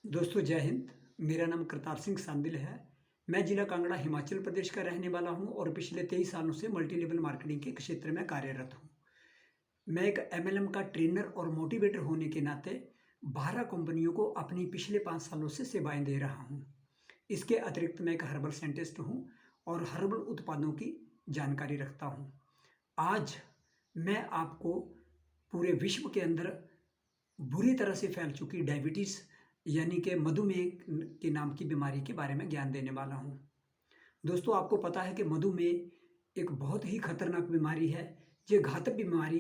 दोस्तों जय हिंद। मेरा नाम करतार सिंह सांदिल है। मैं जिला कांगड़ा हिमाचल प्रदेश का रहने वाला हूं और पिछले 23 सालों से मल्टी लेवल मार्केटिंग के क्षेत्र में कार्यरत हूं। मैं एक एमएलएम का ट्रेनर और मोटिवेटर होने के नाते 12 कंपनियों को अपनी पिछले 5 सालों से सेवाएं दे रहा हूं। इसके अतिरिक्त मैं एक हर्बल साइंटिस्ट हूं और हर्बल उत्पादों की जानकारी रखता हूं। आज मैं आपको पूरे विश्व के अंदर बुरी तरह से फैल चुकी डायबिटीज़ यानी कि मधुमेह के नाम की बीमारी के बारे में ज्ञान देने वाला हूँ। दोस्तों आपको पता है कि मधुमेह एक बहुत ही खतरनाक बीमारी है। ये घातक बीमारी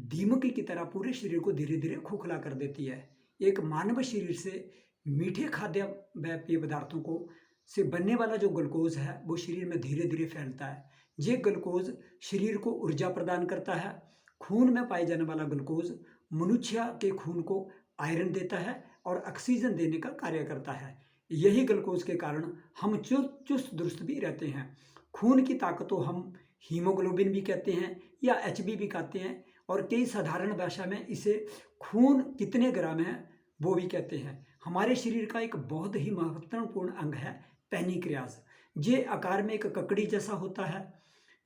दीमक की तरह पूरे शरीर को धीरे धीरे खोखला कर देती है। एक मानव शरीर से मीठे खाद्य व पेय पदार्थों को से बनने वाला जो ग्लूकोज है वो शरीर में धीरे धीरे फैलता है। ये ग्लूकोज शरीर को ऊर्जा प्रदान करता है। खून में पाए जाने वाला ग्लूकोज मनुष्य के खून को आयरन देता है और ऑक्सीजन देने का कार्य करता है। यही ग्लूकोज के कारण हम चुस्त दुरुस्त भी रहते हैं। खून की ताकत को हम हीमोग्लोबिन भी कहते हैं या एचबी भी कहते हैं और कई साधारण भाषा में इसे खून कितने ग्राम है वो भी कहते हैं। हमारे शरीर का एक बहुत ही महत्वपूर्ण अंग है पैनिक्रियाज। ये आकार में एक ककड़ी जैसा होता है।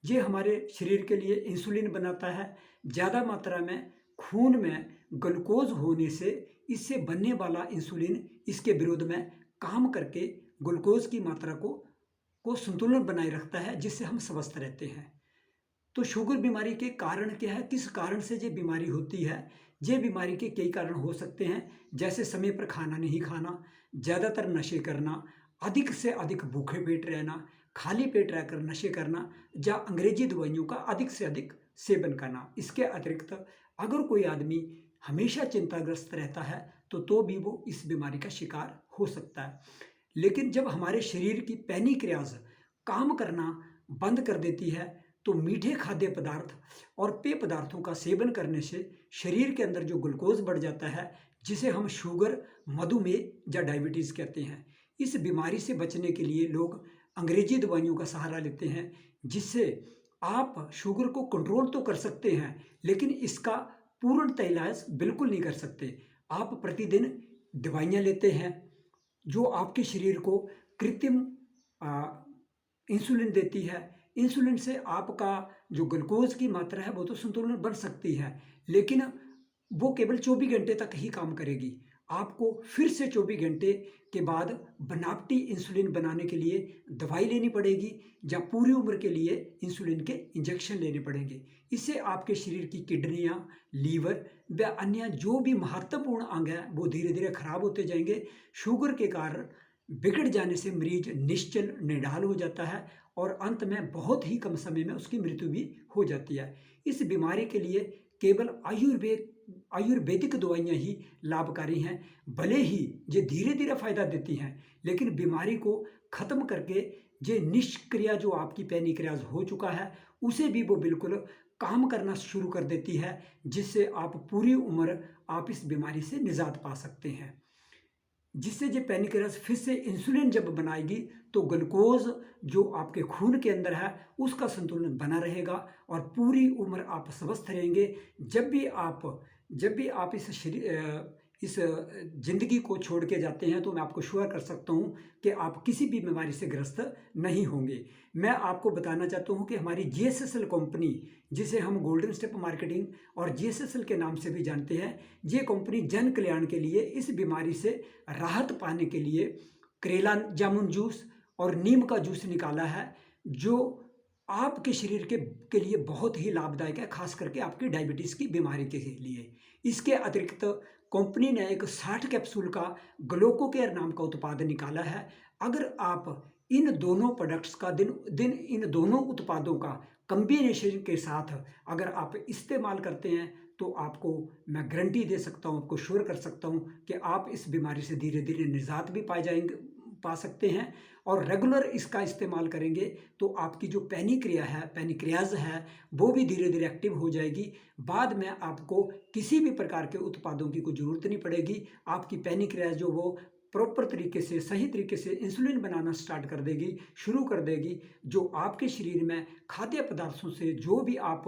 ये हमारे शरीर के लिए इंसुलिन बनाता है। ज़्यादा मात्रा में खून में ग्लूकोज होने से इससे बनने वाला इंसुलिन इसके विरोध में काम करके ग्लूकोज की मात्रा को संतुलन बनाए रखता है, जिससे हम स्वस्थ रहते हैं। तो शुगर बीमारी के कारण क्या है, किस कारण से ये बीमारी होती है? ये बीमारी के कई कारण हो सकते हैं, जैसे समय पर खाना नहीं खाना, ज़्यादातर नशे करना, अधिक से अधिक भूखे पेट रहना, खाली पेट रहकर नशे करना या अंग्रेजी दवाइयों का अधिक से अधिक सेवन करना। इसके अतिरिक्त अगर कोई आदमी हमेशा चिंताग्रस्त रहता है तो भी वो इस बीमारी का शिकार हो सकता है। लेकिन जब हमारे शरीर की पैनिक्रियाज काम करना बंद कर देती है तो मीठे खाद्य पदार्थ और पेय पदार्थों का सेवन करने से शरीर के अंदर जो ग्लूकोज बढ़ जाता है, जिसे हम शुगर, मधुमेह या डायबिटीज़ कहते हैं। इस बीमारी से बचने के लिए लोग अंग्रेजी दवाइयों का सहारा लेते हैं, जिससे आप शुगर को कंट्रोल तो कर सकते हैं लेकिन इसका पूर्णतः इलाज बिल्कुल नहीं कर सकते। आप प्रतिदिन दवाइयाँ लेते हैं जो आपके शरीर को कृत्रिम इंसुलिन देती है। इंसुलिन से आपका जो ग्लूकोज की मात्रा है वो तो संतुलन बन सकती है, लेकिन वो केवल 24 घंटे तक ही काम करेगी। आपको फिर से 24 घंटे के बाद बनावटी इंसुलिन बनाने के लिए दवाई लेनी पड़ेगी या पूरी उम्र के लिए इंसुलिन के इंजेक्शन लेने पड़ेंगे। इससे आपके शरीर की किडनियाँ, लीवर व अन्य जो भी महत्वपूर्ण अंग हैं वो धीरे धीरे खराब होते जाएंगे। शुगर के कारण बिगड़ जाने से मरीज निश्चल निढाल हो जाता है और अंत में बहुत ही कम समय में उसकी मृत्यु भी हो जाती है। इस बीमारी के लिए केवल आयुर्वेदिक दवाइयाँ ही लाभकारी हैं। भले ही ये धीरे धीरे फायदा देती हैं लेकिन बीमारी को खत्म करके ये निष्क्रिया जो आपकी पैनिक्रियाज हो चुका है उसे भी वो बिल्कुल काम करना शुरू कर देती है, जिससे आप पूरी उम्र आप इस बीमारी से निजात पा सकते हैं। जिससे जो पैनिक्रियास फिर से इंसुलिन जब बनाएगी तो ग्लूकोज जो आपके खून के अंदर है उसका संतुलन बना रहेगा और पूरी उम्र आप स्वस्थ रहेंगे। जब भी आप इस जिंदगी को छोड़ के जाते हैं तो मैं आपको श्योर कर सकता हूँ कि आप किसी भी बीमारी से ग्रस्त नहीं होंगे। मैं आपको बताना चाहता हूँ कि हमारी जीएसएसएल कंपनी, जिसे हम गोल्डन स्टेप मार्केटिंग और जीएसएसएल के नाम से भी जानते हैं, ये कंपनी जन कल्याण के लिए इस बीमारी से राहत पाने के लिए करेला जामुन जूस और नीम का जूस निकाला है, जो आपके शरीर के लिए बहुत ही लाभदायक है, खास करके आपकी डायबिटीज़ की बीमारी के लिए। इसके अतिरिक्त कंपनी ने एक 60 कैप्सूल का ग्लोको केयर नाम का उत्पाद निकाला है। अगर आप इन दोनों प्रोडक्ट्स का इन दोनों उत्पादों का कम्बिनेशन के साथ अगर आप इस्तेमाल करते हैं तो आपको मैं गारंटी दे सकता हूँ, आपको श्योर कर सकता हूँ कि आप इस बीमारी से धीरे धीरे निजात भी पा सकते हैं। और रेगुलर इसका इस्तेमाल करेंगे तो आपकी जो पैनिक्रियाज है वो भी धीरे धीरे एक्टिव हो जाएगी। बाद में आपको किसी भी प्रकार के उत्पादों की कोई ज़रूरत नहीं पड़ेगी। आपकी पैनिक्रियाज जो वो प्रॉपर तरीके से, सही तरीके से इंसुलिन बनाना स्टार्ट कर देगी, शुरू कर देगी, जो आपके शरीर में खाद्य पदार्थों से जो भी आप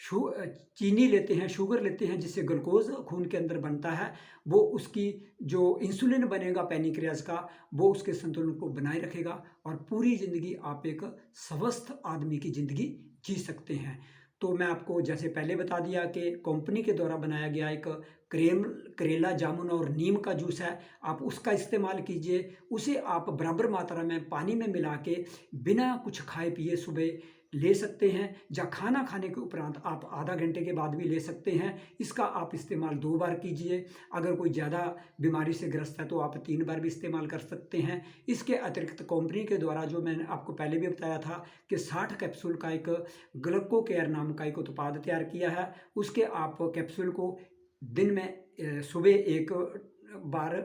चीनी लेते हैं, शुगर लेते हैं, जिससे ग्लूकोज खून के अंदर बनता है, वो उसकी जो इंसुलिन बनेगा पैनक्रियाज का, वो उसके संतुलन को बनाए रखेगा और पूरी ज़िंदगी आप एक स्वस्थ आदमी की ज़िंदगी जी सकते हैं। तो मैं आपको जैसे पहले बता दिया कि कंपनी के द्वारा बनाया गया एक करेला जामुन और नीम का जूस है, आप उसका इस्तेमाल कीजिए। उसे आप बराबर मात्रा में पानी में मिला के बिना कुछ खाए पिए सुबह ले सकते हैं, या खाना खाने के उपरांत आप आधा घंटे के बाद भी ले सकते हैं। इसका आप इस्तेमाल 2 बार कीजिए। अगर कोई ज़्यादा बीमारी से ग्रस्त है तो आप 3 बार भी इस्तेमाल कर सकते हैं। इसके अतिरिक्त कंपनी के द्वारा, जो मैंने आपको पहले भी बताया था कि 60 कैप्सूल का एक ग्लूको केयर नाम का एक उत्पाद तैयार किया है। उसके आप कैप्सूल को दिन में सुबह एक बार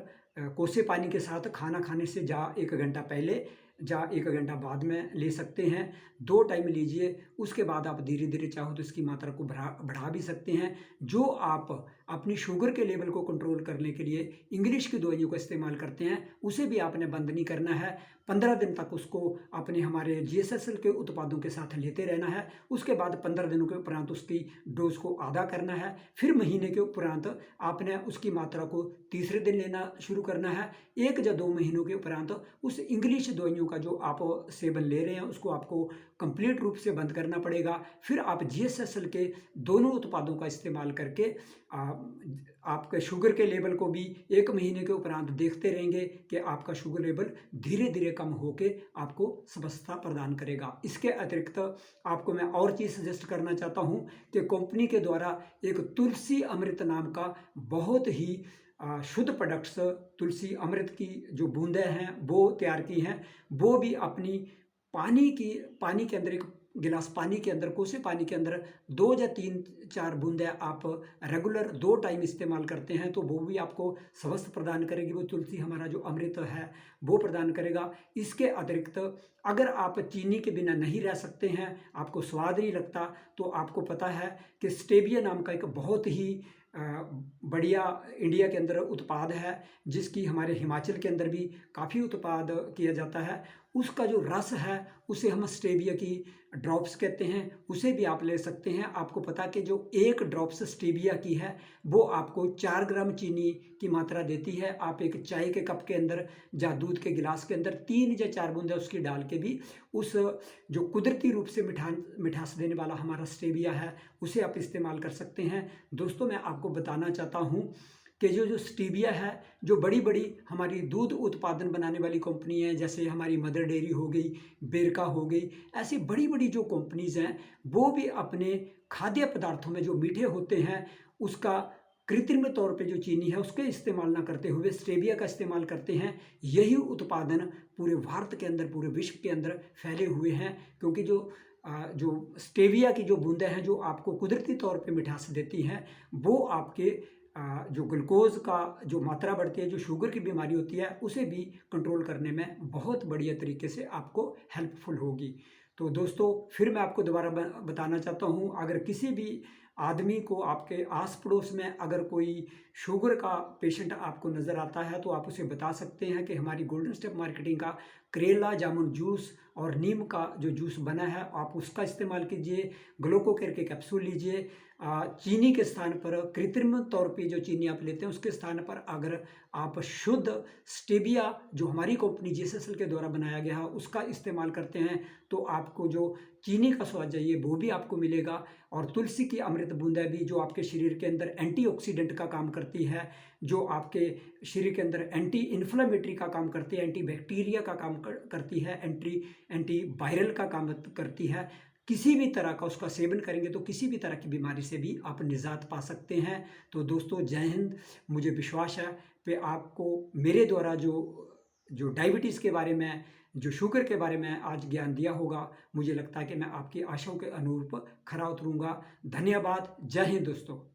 कोसे पानी के साथ खाना खाने से 1 घंटा पहले या 1 घंटा बाद में ले सकते हैं। 2 टाइम लीजिए। उसके बाद आप धीरे धीरे चाहो तो इसकी मात्रा को बढ़ा भी सकते हैं। जो आप अपनी शुगर के लेवल को कंट्रोल करने के लिए इंग्लिश की दवाइयों का इस्तेमाल करते हैं, उसे भी आपने बंद नहीं करना है। 15 दिन तक उसको अपने हमारे जीएसएसएल के उत्पादों के साथ लेते रहना है। उसके बाद 15 दिनों के उपरांत उसकी डोज को आधा करना है। फिर महीने के उपरांत आपने उसकी मात्रा को तीसरे दिन लेना शुरू करना है। 1 या 2 महीनों के उपरांत उस इंग्लिश दवाइयों का जो आप सेवन ले रहे हैं उसको आपको कंप्लीट रूप से बंद करना पड़ेगा। फिर आप जीएसएसएल के दोनों उत्पादों का इस्तेमाल करके आपके शुगर के लेवल को भी 1 महीने के उपरांत देखते रहेंगे कि आपका शुगर लेवल धीरे धीरे कम होके आपको स्वस्थता प्रदान करेगा। इसके अतिरिक्त आपको मैं और चीज़ सजेस्ट करना चाहता हूँ कि कंपनी के द्वारा एक तुलसी अमृत नाम का बहुत ही शुद्ध प्रोडक्ट्स, तुलसी अमृत की जो बूंदें हैं वो तैयार की हैं। वो भी अपनी पानी के अंदर, एक गिलास पानी के अंदर, कोसे पानी के अंदर 2 या 3-4 बूंदें आप रेगुलर 2 टाइम इस्तेमाल करते हैं तो वो भी आपको स्वस्थ प्रदान करेगी। वो तुलसी हमारा जो अमृत है वो प्रदान करेगा। इसके अतिरिक्त अगर आप चीनी के बिना नहीं रह सकते हैं, आपको स्वाद नहीं लगता, तो आपको पता है कि स्टेविया नाम का एक बहुत ही बढ़िया इंडिया के अंदर उत्पाद है, जिसकी हमारे हिमाचल के अंदर भी काफ़ी उत्पाद किया जाता है। उसका जो रस है उसे हम स्टेविया की ड्रॉप्स कहते हैं, उसे भी आप ले सकते हैं। आपको पता कि जो 1 ड्रॉप्स स्टेविया की है वो आपको 4 ग्राम चीनी की मात्रा देती है। आप एक चाय के कप के अंदर या दूध के गिलास के अंदर 3 या 4 बूंदें उसकी डाल के भी उस जो कुदरती रूप से मिठास देने वाला हमारा स्टेविया है उसे आप इस्तेमाल कर सकते हैं। दोस्तों, मैं आपको बताना चाहता हूँ कि जो स्टीविया है, जो बड़ी बड़ी हमारी दूध उत्पादन बनाने वाली कंपनी है, जैसे हमारी मदर डेयरी हो गई, बेरका हो गई, ऐसी बड़ी बड़ी जो कंपनीज हैं वो भी अपने खाद्य पदार्थों में जो मीठे होते हैं उसका कृत्रिम तौर पे जो चीनी है उसके इस्तेमाल ना करते हुए स्टेविया का इस्तेमाल करते हैं। यही उत्पादन पूरे भारत के अंदर, पूरे विश्व के अंदर फैले हुए हैं, क्योंकि जो स्टेविया की जो बूंदें हैं जो आपको कुदरती तौर पे मिठास देती हैं, वो आपके जो ग्लूकोज का जो मात्रा बढ़ती है, जो शुगर की बीमारी होती है, उसे भी कंट्रोल करने में बहुत बढ़िया तरीके से आपको हेल्पफुल होगी। तो दोस्तों, फिर मैं आपको दोबारा बताना चाहता हूँ, अगर किसी भी आदमी को आपके आस पड़ोस में अगर कोई शुगर का पेशेंट आपको नज़र आता है तो आप उसे बता सकते हैं कि हमारी गोल्डन स्टेप मार्केटिंग का करेला जामुन जूस और नीम का जो जूस बना है आप उसका इस्तेमाल कीजिए। ग्लूको केयर के कैप्सूल लीजिए। चीनी के स्थान पर, कृत्रिम तौर पे जो चीनी आप लेते हैं उसके स्थान पर अगर आप शुद्ध स्टेविया जो हमारी कंपनी जीएसएसएल के द्वारा बनाया गया है उसका इस्तेमाल करते हैं तो आपको जो चीनी का स्वाद चाहिए वो भी आपको मिलेगा। और तुलसी की अमृत बूंदें भी जो आपके शरीर के अंदर एंटीऑक्सीडेंट का काम करती है, जो आपके शरीर के अंदर एंटी इन्फ्लेमेटरी का काम करती है, एंटी बैक्टीरिया का काम करती है, एंटी वायरल का काम करती है, किसी भी तरह का उसका सेवन करेंगे तो किसी भी तरह की बीमारी से भी आप निजात पा सकते हैं। तो दोस्तों, जय हिंद। मुझे विश्वास है कि आपको मेरे द्वारा जो डायबिटीज़ के बारे में, जो शुगर के बारे में आज ज्ञान दिया होगा, मुझे लगता है कि मैं आपकी आशाओं के अनुरूप खरा उतरूँगा। धन्यवाद। जय हिंद दोस्तों।